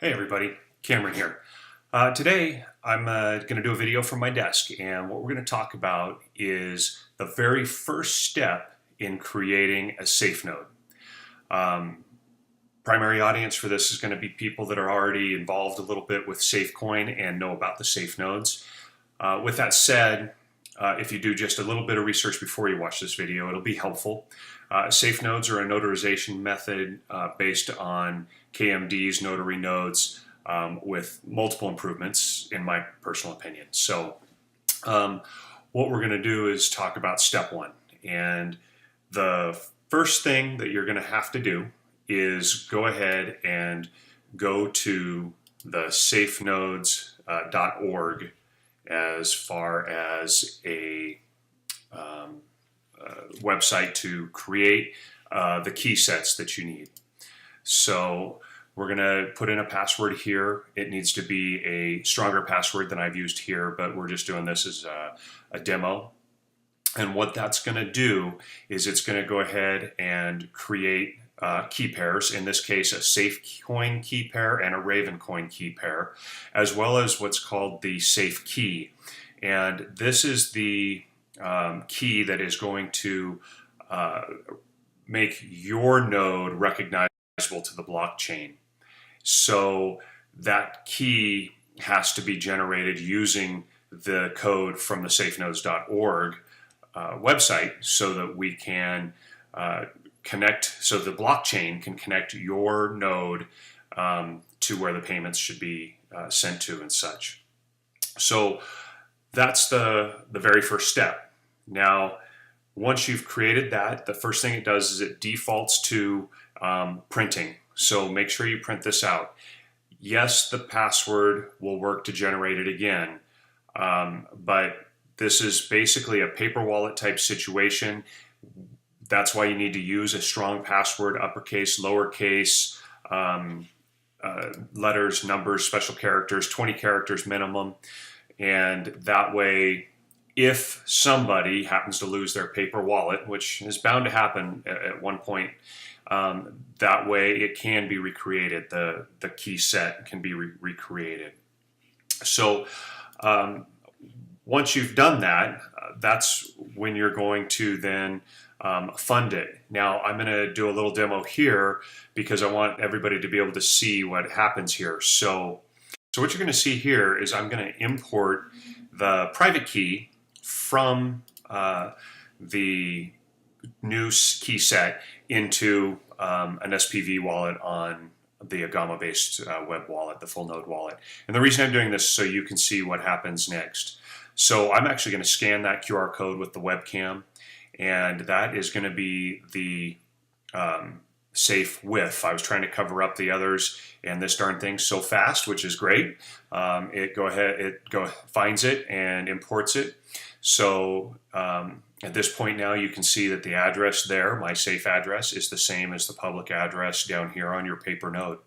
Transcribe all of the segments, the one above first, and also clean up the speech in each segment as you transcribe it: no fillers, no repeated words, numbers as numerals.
Hey everybody, Cameron here. Today I'm going to do a video from my desk, and what we're going to talk about is the very first step in creating a safe node. Primary audience for this is going to be people that are already involved a little bit with SafeCoin and know about the safe nodes. With that said, if you do just a little bit of research before you watch this video, it'll be helpful. Safe nodes are a notarization method based on KMD's notary nodes with multiple improvements, in my personal opinion. So what we're going to do is talk about step one. And the first thing that you're going to have to do is go ahead and go to the SafeNodesorg as far as a website to create the key sets that you need. So we're going to put in a password here. It needs to be a stronger password than I've used here, but we're just doing this as a demo. And what that's going to do is it's going to go ahead and create key pairs, in this case a SafeCoin key pair and a Ravencoin key pair, as well as what's called the safe key. And this is the key that is going to make your node recognizable to the blockchain. So that key has to be generated using the code from the SafeNodesorg website so that we can connect, so the blockchain can connect your node to where the payments should be sent to and such. So that's the very first step. Now, once you've created that, the first thing it does is it defaults to printing. So make sure you print this out. Yes, the password will work to generate it again, but this is basically a paper wallet type situation. That's why you need to use a strong password, uppercase, lowercase, letters, numbers, special characters, 20 characters minimum. And that way, if somebody happens to lose their paper wallet, which is bound to happen at one point, that way it can be recreated. The key set can be recreated. So once you've done that, that's when you're going to then fund it. Now I'm going to do a little demo here because I want everybody to be able to see what happens here. So what you're going to see here is I'm going to import the private key from the new key set into an SPV wallet on the Agama-based web wallet, the full node wallet. And the reason I'm doing this is so you can see what happens next. So I'm actually going to scan that QR code with the webcam, and that is going to be the safe width. I was trying to cover up the others, and this darn thing's so fast, which is great. It finds it and imports it. So at this point now, you can see that the address there, my safe address, is the same as the public address down here on your paper node.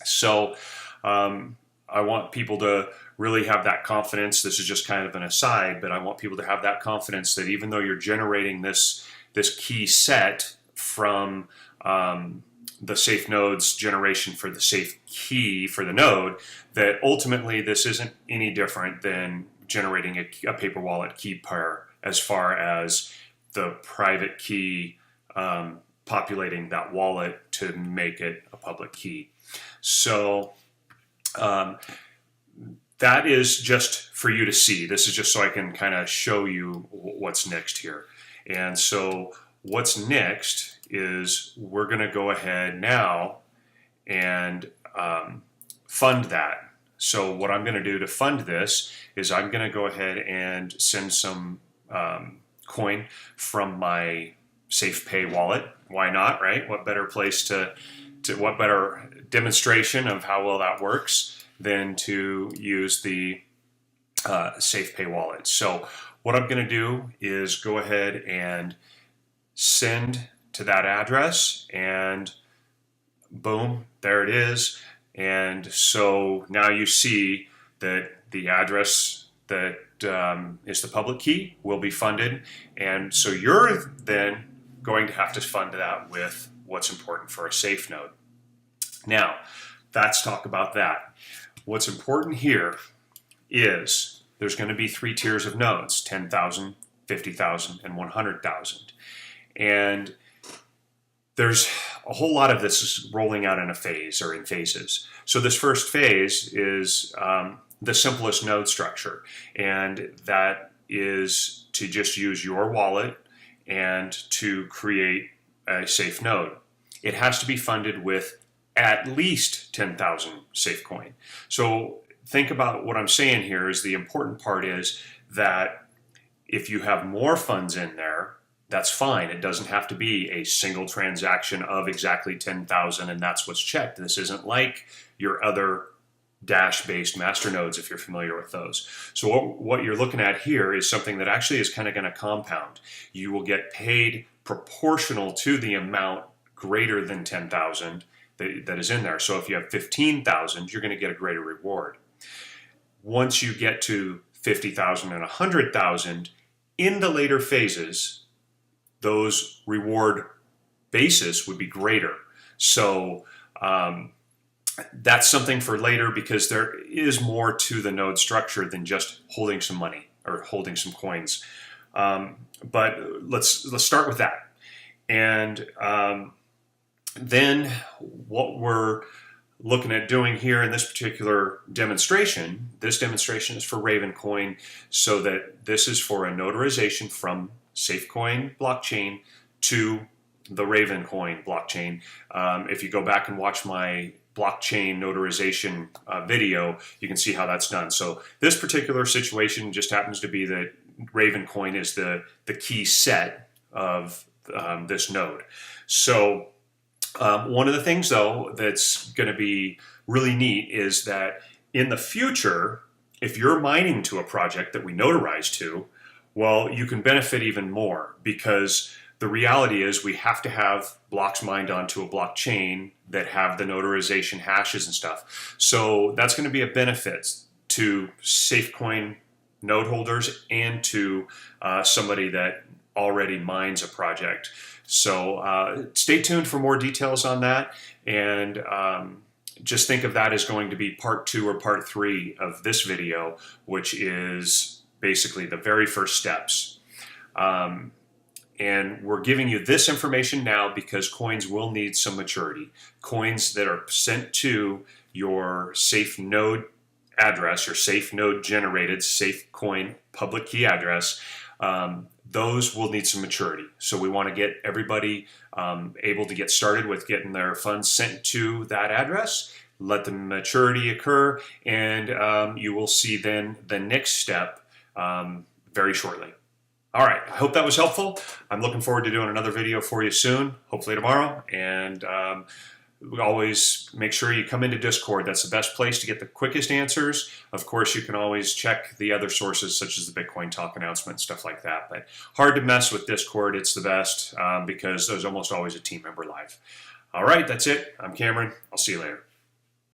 So I want people to really have that confidence. This is just kind of an aside, but I want people to have that confidence that even though you're generating this key set from the safe nodes generation for the safe key for the node, that ultimately this isn't any different than generating a paper wallet key pair as far as the private key populating that wallet to make it a public key. So that is just for you to see. This is just so I can kind of show you what's next here. And so what's next is we're going to go ahead now and fund that. So what I'm going to do to fund this is I'm going to go ahead and send some coin from my SafePay wallet. Why not, right? What better place what better demonstration of how well that works than to use the SafePay wallet. So what I'm going to do is go ahead and send to that address, and boom, there it is. And so now you see that the address that is the public key will be funded, and so you're then going to have to fund that with what's important for a safe node. Now, let's talk about that. What's important here is there's going to be 3 tiers of nodes, 10,000, 50,000, and 100,000. And there's a whole lot of this is rolling out in a phase or in phases. So this first phase is the simplest node structure, and that is to just use your wallet and to create a safe node. It has to be funded with at least 10,000 SafeCoin. So think about what I'm saying here is the important part is that if you have more funds in there, that's fine. It doesn't have to be a single transaction of exactly 10,000 and that's what's checked. This isn't like your other Dash-based masternodes, if you're familiar with those. So what you're looking at here is something that actually is kind of going to compound. You will get paid proportional to the amount greater than 10,000 that is in there. So if you have 15,000, you're going to get a greater reward. Once you get to 50,000 and 100,000, in the later phases, those reward basis would be greater. So that's something for later because there is more to the node structure than just holding some money or holding some coins. But let's start with that. And then what we're looking at doing here in this particular demonstration, this demonstration is for Ravencoin, so that this is for a notarization from SafeCoin blockchain to the Ravencoin blockchain. If you go back and watch my blockchain notarization video, you can see how that's done. So this particular situation just happens to be that Ravencoin is the key set of this node. So one of the things, though, that's going to be really neat is that in the future, if you're mining to a project that we notarize to, well, you can benefit even more because the reality is we have to have blocks mined onto a blockchain that have the notarization hashes and stuff. So that's going to be a benefit to SafeCoin node holders and to somebody that already mines a project. So stay tuned for more details on that, and just think of that as going to be part 2 or part 3 of this video, which is basically the very first steps. And we're giving you this information now because coins will need some maturity. Coins that are sent to your SafeNode address, your SafeNode generated SafeCoin public key address, those will need some maturity. So we want to get everybody able to get started with getting their funds sent to that address, let the maturity occur, and you will see then the next step very shortly. All right, I hope that was helpful. I'm looking forward to doing another video for you soon, hopefully tomorrow. And always make sure you come into Discord. That's the best place to get the quickest answers. Of course, you can always check the other sources such as the Bitcoin Talk announcement, stuff like that. But hard to mess with Discord. It's the best because there's almost always a team member live. All right, that's it. I'm Cameron. I'll see you later.